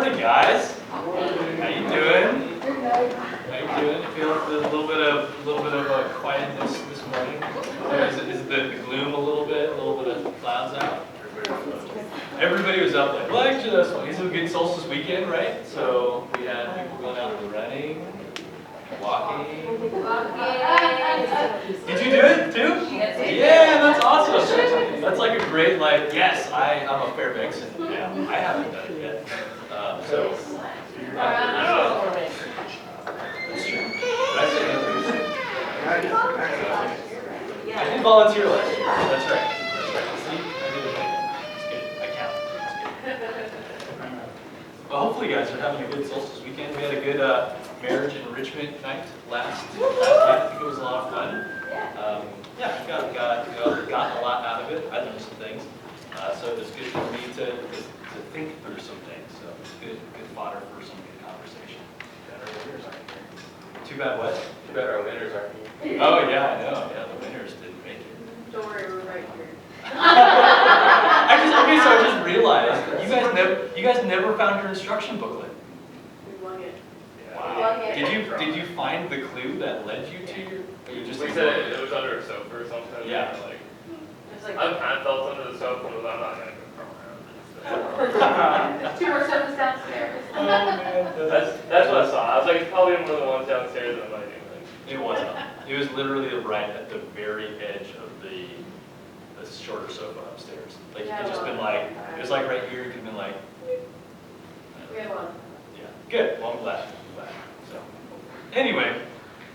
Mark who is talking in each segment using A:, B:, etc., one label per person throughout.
A: morning, guys. How you doing? How you doing? Feel a little bit of quietness this morning. Is the gloom a little bit of clouds out? Everybody was up late. Well, actually, that's funny. It's a good solstice weekend, right? So we had people going out and running, walking. Did you do it too? Yeah, that's awesome. That's like a great, yes, I'm a Fairbanks, and yeah, I haven't done it yet. That's true. I did volunteer last year. That's right. See, I did it again. It's good. I count. It's good. Well, hopefully you guys are having a good solstice weekend. We had a good marriage enrichment night last night. I think it was a lot of fun. Yeah, got a lot out of it. I learned some things. So it was good for me to think through some things. So it's good fodder for some good conversation. Too bad what?
B: Too bad our winners aren't here.
A: Oh yeah, I know. Yeah, the winners didn't make it.
C: Don't worry, we're right here.
A: So I just realized you guys never found your instruction booklet.
C: We won it.
A: Wow. Did you find the clue that led you to your? Or you just
B: We said it was under a sofa or something.
A: Yeah.
C: It's like
B: I kind of felt under the sofa, but I'm not gonna go crawl around.
C: 2 more sofas downstairs.
A: Oh man,
B: That's what I saw. I was like, it's probably one of the ones downstairs that might be.
A: it wasn't. It was literally right at the very edge of the shorter sofa upstairs. Like you could just been like, it was like right here. You could have been like.
C: We have one.
A: Yeah. Good. Well, I'm glad. So, anyway,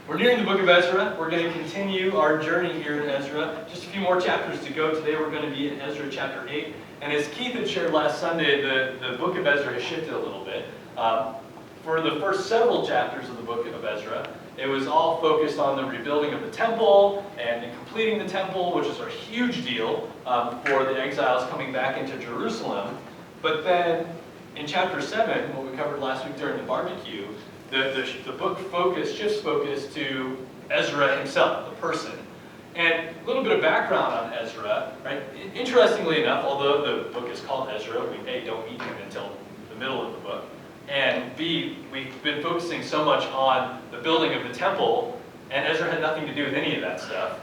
A: we're nearing the book of Ezra. We're going to continue our journey here in Ezra. Just a few more chapters to go. Today we're going to be in Ezra chapter 8. And as Keith had shared last Sunday, the book of Ezra has shifted a little bit. For the first several chapters of the book of Ezra, it was all focused on the rebuilding of the temple and completing the temple, which is a huge deal for the exiles coming back into Jerusalem. But then in chapter 7, what we covered last week during the barbecue, the book shifts focus to Ezra himself, the person. And a little bit of background on Ezra, right? Interestingly enough, although the book is called Ezra, we A, don't meet him until the middle of the book, and B, we've been focusing so much on the building of the temple, and Ezra had nothing to do with any of that stuff.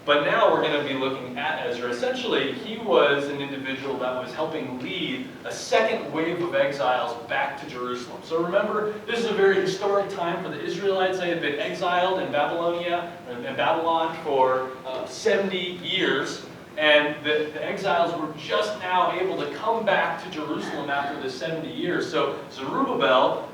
A: But now we're going to be looking at Ezra. Essentially, he was an individual that was helping lead a second wave of exiles back to Jerusalem. So remember, this is a very historic time for the Israelites. They had been exiled in Babylon for 70 years. And the exiles were just now able to come back to Jerusalem after the 70 years. So Zerubbabel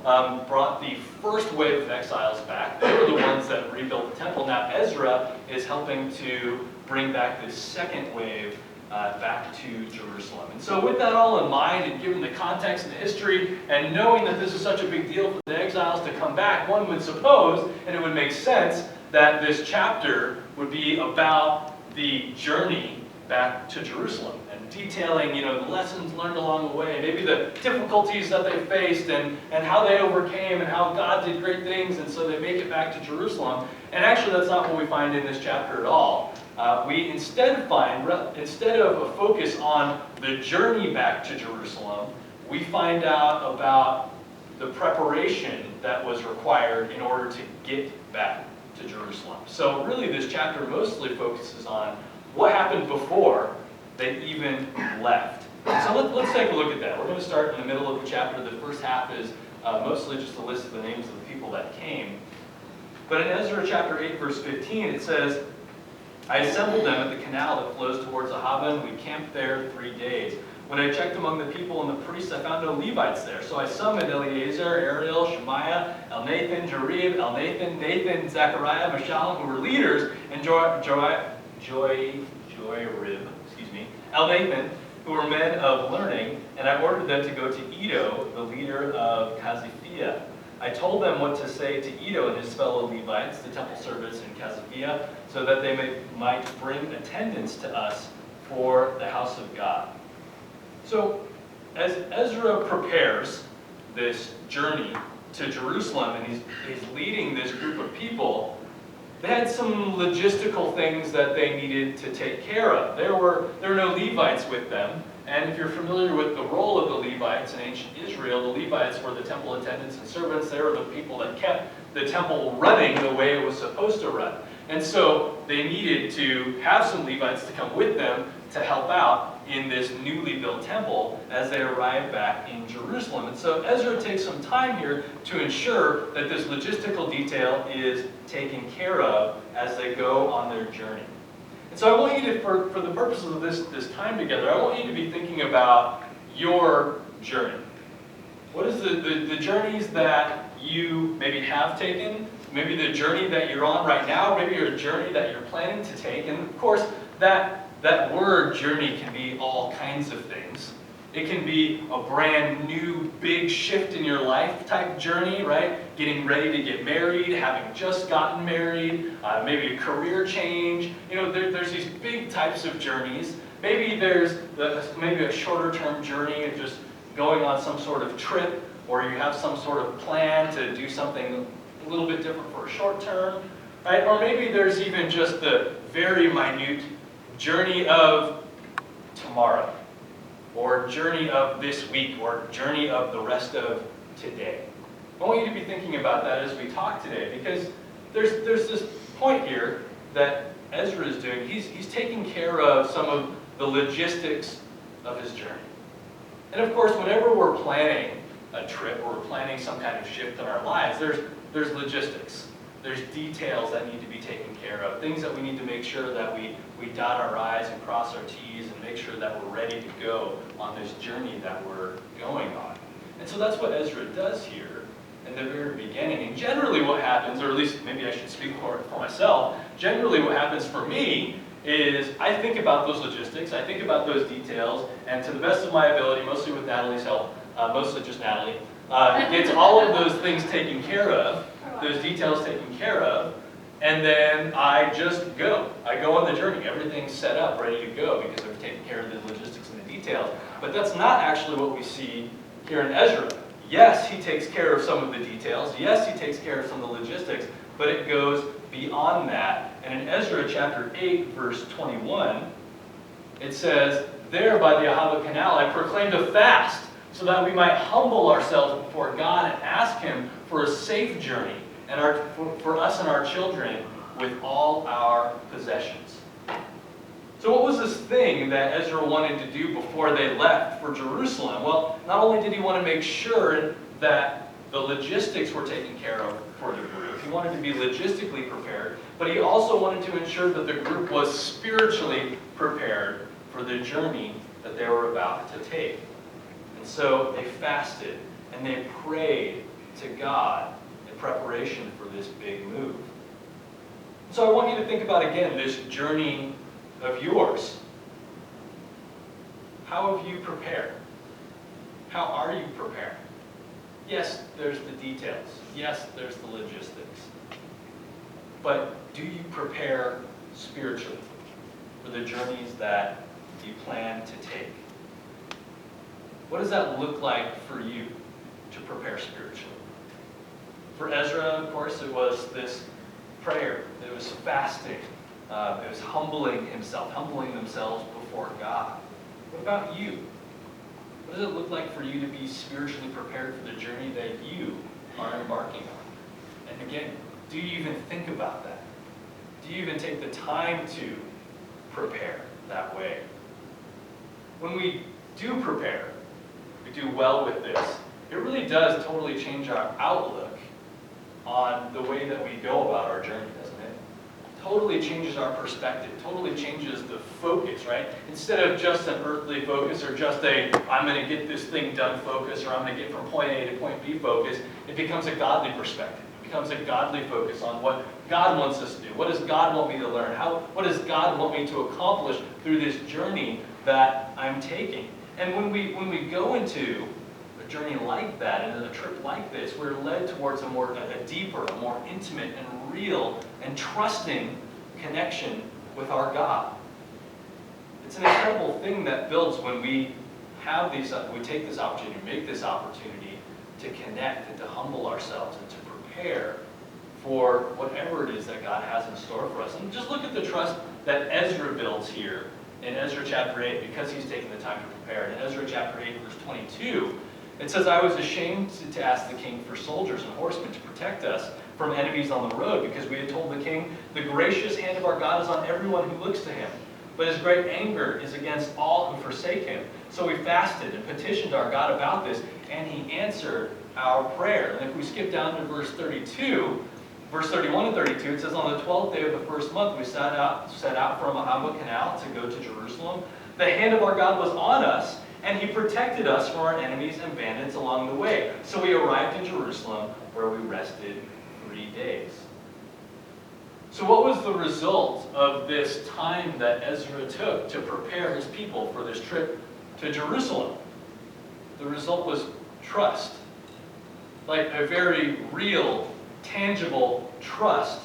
A: brought the first wave of exiles back. They were the ones that rebuilt the temple. Now Ezra is helping to bring back this second wave back to Jerusalem. And so with that all in mind, and given the context and the history, and knowing that this is such a big deal for the exiles to come back, one would suppose, and it would make sense, that this chapter would be about the journey back to Jerusalem and detailing, the lessons learned along the way, maybe the difficulties that they faced and how they overcame and how God did great things, and so they make it back to Jerusalem. And actually that's not what we find in this chapter at all. We instead of a focus on the journey back to Jerusalem, we find out about the preparation that was required in order to get back to Jerusalem. So really this chapter mostly focuses on what happened before they even left. So let's take a look at that. We're going to start in the middle of the chapter. The first half is mostly just a list of the names of the people that came. But in Ezra chapter 8, verse 15, it says, I assembled them at the canal that flows towards Ahava, and we camped there 3 days. When I checked among the people and the priests, I found no Levites there. So I summoned Eleazar, Ariel, Shemaiah, Elnathan, Jarib, Elnathan, Nathan, Zechariah, Meshullam, who were leaders, and Elnathan, who were men of learning, and I ordered them to go to Iddo, the leader of Kaziphia. I told them what to say to Iddo and his fellow Levites, the temple servants in Kaziphia, so that they might bring attendance to us for the house of God. So, as Ezra prepares this journey to Jerusalem, and he's leading this group of people, they had some logistical things that they needed to take care of. There were no Levites with them, And if you're familiar with the role of the Levites in ancient Israel, the Levites were the temple attendants and servants. They were the people that kept the temple running the way it was supposed to run. And so they needed to have some Levites to come with them to help out in this newly built temple as they arrived back in Jerusalem. And so Ezra takes some time here to ensure that this logistical detail is taken care of as they go on their journey. And so I want you to, for the purposes of this time together, I want you to be thinking about your journey. What is the journeys that you maybe have taken, maybe the journey that you're on right now, maybe your journey that you're planning to take. And of course, that word journey can be all kinds of things. It can be a brand new big shift in your life type journey, right? Getting ready to get married, having just gotten married, maybe a career change. You know, there's these big types of journeys. Maybe there's maybe a shorter term journey of just going on some sort of trip, or you have some sort of plan to do something a little bit different for a short term, right? Or maybe there's even just the very minute journey of tomorrow, or journey of this week, or journey of the rest of today. I want you to be thinking about that as we talk today, because there's this point here that Ezra is doing. He's taking care of some of the logistics of his journey. And of course, whenever we're planning a trip or we're planning some kind of shift in our lives, there's logistics. There's details that need to be taken care of, things that we need to make sure that we dot our I's and cross our T's and make sure that we're ready to go on this journey that we're going on. And so that's what Ezra does here in the very beginning. And generally what happens, or at least maybe I should speak for myself, generally what happens for me is I think about those logistics, I think about those details, and to the best of my ability, mostly with Natalie's help, mostly just Natalie, gets all of those things taken care of, those details taken care of, and then I just go. I go on the journey. Everything's set up, ready to go, because I've taken care of the logistics and the details. But that's not actually what we see here in Ezra. Yes, he takes care of some of the details. Yes, he takes care of some of the logistics, but it goes beyond that. And in Ezra chapter 8, verse 21, it says, "There by the Ahava Canal I proclaimed a fast, so that we might humble ourselves before God and ask Him for a safe journey, and for us and our children with all our possessions." So what was this thing that Ezra wanted to do before they left for Jerusalem? Well, not only did he want to make sure that the logistics were taken care of for the group, he wanted to be logistically prepared, but he also wanted to ensure that the group was spiritually prepared for the journey that they were about to take. And so they fasted and they prayed to God in preparation for this big move. So I want you to think about again this journey of yours. How have you prepared? How are you prepared? Yes, there's the details. Yes, there's the logistics. But do you prepare spiritually for the journeys that you plan to take? What does that look like for you to prepare spiritually? For Ezra, of course, it was this prayer. It was fasting. It was humbling himself, humbling themselves before God. What about you? What does it look like for you to be spiritually prepared for the journey that you are embarking on? And again, do you even think about that? Do you even take the time to prepare that way? When we do prepare, we do well with this, it really does totally change our outlook on the way that we go about our journey, doesn't it? Totally changes our perspective, totally changes the focus, right? Instead of just an earthly focus or just a, I'm going to get this thing done focus, or I'm going to get from point A to point B focus, it becomes a godly perspective. It becomes a godly focus on what God wants us to do. What does God want me to learn? What does God want me to accomplish through this journey that I'm taking? And when we go into a journey like that, and a trip like this, we're led towards a deeper, a more intimate and real and trusting connection with our God. It's an incredible thing that builds when we take this opportunity, make this opportunity to connect and to humble ourselves and to prepare for whatever it is that God has in store for us. And just look at the trust that Ezra builds here in Ezra chapter 8 because he's taken the time to prepare. In Ezra chapter 8, verse 22, it says, I was ashamed to ask the king for soldiers and horsemen to protect us from enemies on the road, because we had told the king, the gracious hand of our God is on everyone who looks to him, but his great anger is against all who forsake him. So we fasted and petitioned our God about this, and he answered our prayer. And if we skip down to verse 32, verse 31 and 32, it says, on the 12th day of the first month we set out from Ahava Canal to go to Jerusalem. The hand of our God was on us, and he protected us from our enemies and bandits along the way. So we arrived in Jerusalem, where we rested 3 days. So what was the result of this time that Ezra took to prepare his people for this trip to Jerusalem? The result was trust. Like a very real, tangible trust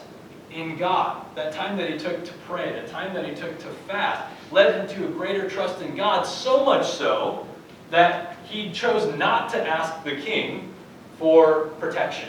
A: in God. That time that he took to pray, the time that he took to fast, led him to a greater trust in God, so much so that he chose not to ask the king for protection.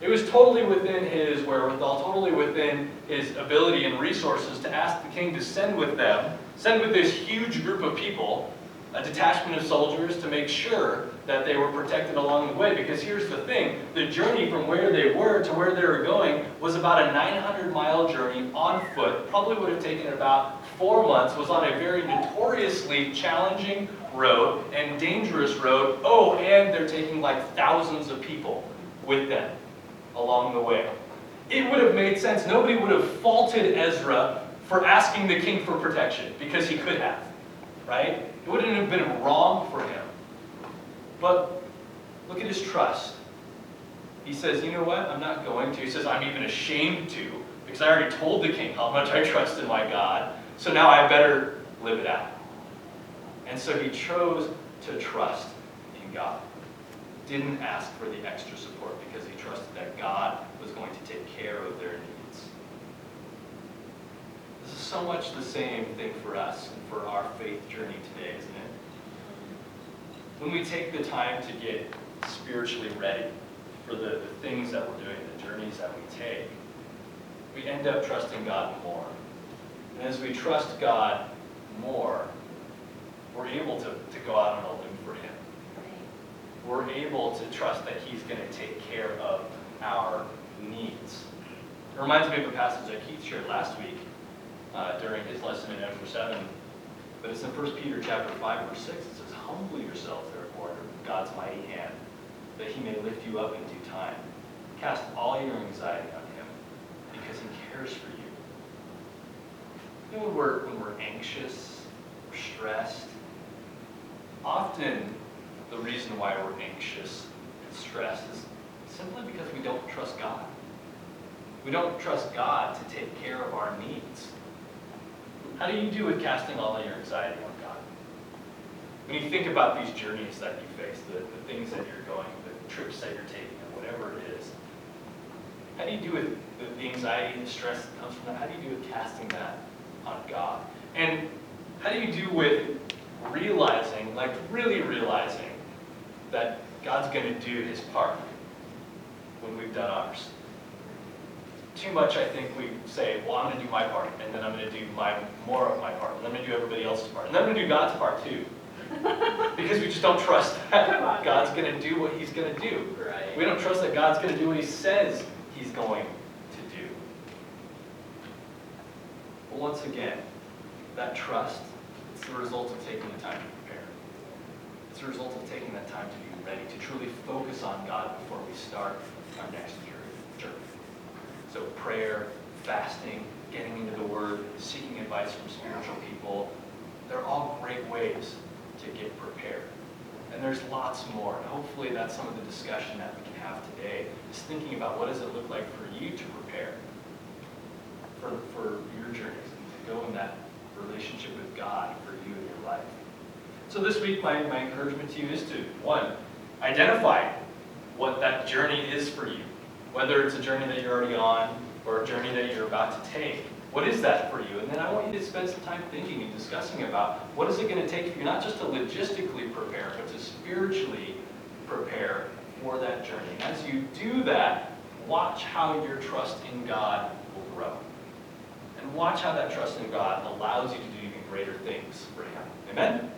A: It was totally within his wherewithal, totally within his ability and resources to ask the king to send with this huge group of people, a detachment of soldiers, to make sure that they were protected along the way. Because here's the thing, the journey from where they were to where they were going was about a 900-mile journey on foot, probably would have taken about 4 months, was on a very notoriously challenging road and dangerous road. Oh, and they're taking like thousands of people with them along the way. It would have made sense. Nobody would have faulted Ezra for asking the king for protection, because he could have, right? It wouldn't have been wrong for him. But look at his trust. He says, you know what? I'm not going to. He says, I'm even ashamed to, because I already told the king how much I trust in my God. So now I better live it out. And so he chose to trust in God. Didn't ask for the extra support because he trusted that God was going to take care of their needs. This is so much the same thing for us and for our faith journey today, isn't it? When we take the time to get spiritually ready for the things that we're doing, the journeys that we take, we end up trusting God more. And as we trust God more, we're able to go out on a limb for him. We're able to trust that he's going to take care of our needs. It reminds me of a passage that Keith shared last week during his lesson in Ezra 7. But it's in 1 Peter chapter 5, verse 6. It says, humble yourselves, therefore, under God's mighty hand, that he may lift you up in due time. Cast all your anxiety on him, because he cares for you. You know, when we're anxious, we're stressed, often the reason why we're anxious and stressed is simply because we don't trust God. We don't trust God to take care of our needs. How do you do with casting all of your anxiety on God? When you think about these journeys that you face, the things that you're going, the trips that you're taking, or whatever it is, how do you do with the anxiety and the stress that comes from that? How do you do with casting that on God? And how do you do with realizing, like really realizing, that God's going to do his part when we've done ours? Too much, I think, we say, well, I'm going to do my part, and then I'm going to do more of my part, and then I'm going to do everybody else's part, and then I'm going to do God's part too. Because we just don't trust that God's going to do what he's going to do.
C: Right.
A: We don't trust that God's going to do what he says he's going to do. But once again, that trust, it's the result of taking the time to prepare. It's the result of taking that time to be ready, to truly focus on God before we start our next journey. So prayer, fasting, getting into the Word, seeking advice from spiritual people, they're all great ways to get prepared. And there's lots more. And hopefully that's some of the discussion that we can have today, is thinking about what does it look like for you to prepare for your journeys and to go in that relationship with God for you in your life. So this week, my encouragement to you is to, one, identify what that journey is for you. Whether it's a journey that you're already on or a journey that you're about to take. What is that for you? And then I want you to spend some time thinking and discussing about what is it going to take for you, not just to logistically prepare, but to spiritually prepare for that journey. And as you do that, watch how your trust in God will grow. And watch how that trust in God allows you to do even greater things for him. Amen?